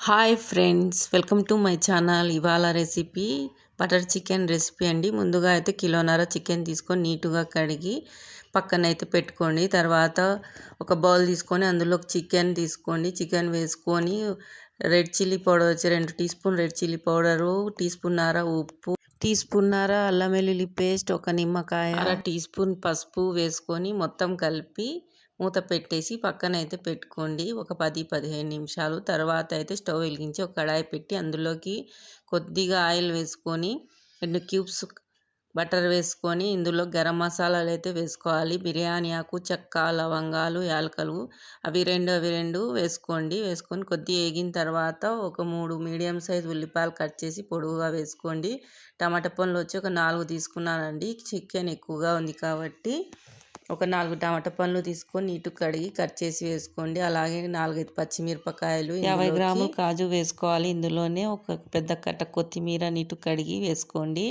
Hi friends, welcome to my channel. ఇవాళ recipe butter chicken recipe అండి. ముందుగా అయితే కిలోన్నర చికెన్ తీసుకొని నీట్గా కడిగి పక్కనైతే పెట్టుకోండి. తర్వాత ఒక బౌల్ తీసుకొని అందులో చికెన్ తీసుకోండి. చికెన్ వేసుకొని రెడ్ చిల్లీ పౌడర్ వచ్చి 2 teaspoon red chilli powder, టీస్పూన్నర ఉప్పు, టీస్పూన్నర అల్లం వెల్లుల్లి పేస్ట్, ఒక నిమ్మకాయ, అర టీ స్పూన్ పసుపు వేసుకొని మొత్తం కలిపి మూత పెట్టేసి పక్కన అయితే పెట్టుకోండి ఒక 10-15 నిమిషాలు. తర్వాత అయితే స్టవ్ వెలిగించి ఒక కడాయి పెట్టి అందులోకి కొద్దిగా ఆయిల్ వేసుకొని 2 క్యూబ్స్ బటర్ వేసుకొని ఇందులో గరం మసాలాలు అయితే వేసుకోవాలి. బిర్యానీ ఆకు, చెక్క, లవంగాలు, యాలకలు అవి రెండు వేసుకోండి. వేసుకొని కొద్దిగా వేగిన తర్వాత ఒక 3 మీడియం సైజ్ ఉల్లిపాయలు కట్ చేసి పొడవుగా వేసుకోండి. టమాటా పండ్లు వచ్చి ఒక 4 తీసుకున్నానండి. చికెన్ ఎక్కువగా ఉంది కాబట్టి ఒక 4 టమాటా పండ్లు తీసుకొని నీట్గా కడిగి కట్ చేసి వేసుకోండి. అలాగే 4-5 పచ్చిమిరపకాయలు, 50 గ్రాములు కాజు వేసుకోవాలి. ఇందులోనే ఒక పెద్ద కట్ట కొత్తిమీర నీట్గా కడిగి వేసుకోండి.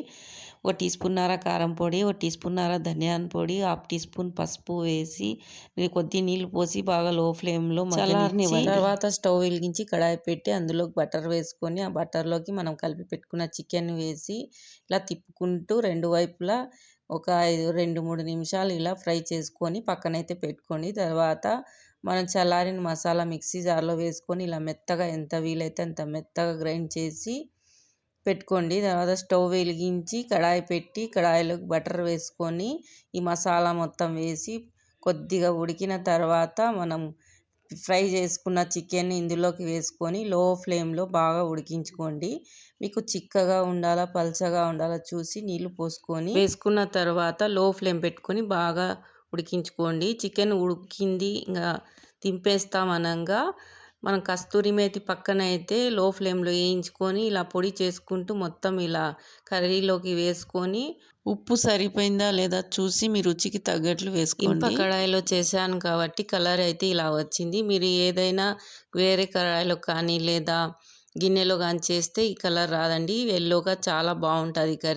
ఒక టీ స్పూన్నర కారం పొడి, ఒక టీ స్పూన్నర ధనియాల పొడి, 1/2 టీ స్పూన్ పసుపు వేసి కొద్ది నీళ్లు పోసి బాగా లో ఫ్లేమ్లో మగ్గనివ్వండి. తర్వాత స్టవ్ వెలిగించి కడాయి పెట్టి అందులో బటర్ వేసుకొని ఆ బటర్లోకి మనం కలిపి పెట్టుకున్న చికెన్ వేసి ఇలా తిప్పుకుంటూ 2 వైపులా ఒక 2-3 నిమిషాలు ఇలా ఫ్రై చేసుకొని పక్కనైతే పెట్టుకోండి. తర్వాత మనం చల్లారిన మసాలా మిక్సీ జార్లో వేసుకొని ఇలా మెత్తగా ఎంత వీలైతే అంత మెత్తగా గ్రైండ్ చేసి పెట్టుకోండి. తర్వాత స్టవ్ వెలిగించి కడాయి పెట్టి కడాయిలోకి బటర్ వేసుకొని ఈ మసాలా మొత్తం వేసి కొద్దిగా ఉడికిన తర్వాత మనం ఫ్రై చేసుకున్న చికెన్ ఇందులోకి వేసుకొని లో ఫ్లేమ్లో బాగా ఉడికించుకోండి. మీకు చిక్కగా ఉండాలా పల్చగా ఉండాలా చూసి నీళ్లు పోసుకొని వేసుకున్న తర్వాత లో ఫ్లేమ్ పెట్టుకొని బాగా ఉడికించుకోండి. చికెన్ ఉడికింది ఇంకా దింపేస్తామనగా మనం కస్తూరి మేతి పక్కన అయితే లో ఫ్లేమ్లో వేయించుకొని ఇలా పొడి చేసుకుంటూ మొత్తం ఇలా కర్రీలోకి వేసుకొని ఉప్పు సరిపోయిందా లేదా చూసి మీ రుచికి తగ్గట్లు వేసుకోండి. ఇనుప కడాయిలో చేశాను కాబట్టి కలర్ అయితే ఇలా వచ్చింది. మీరు ఏదైనా వేరే కడాయిలో కానీ లేదా గిన్నెలో కానీ చేస్తే ఈ కలర్ రాదండి. ఎల్లోగా చాలా బాగుంటుంది కర్రీ.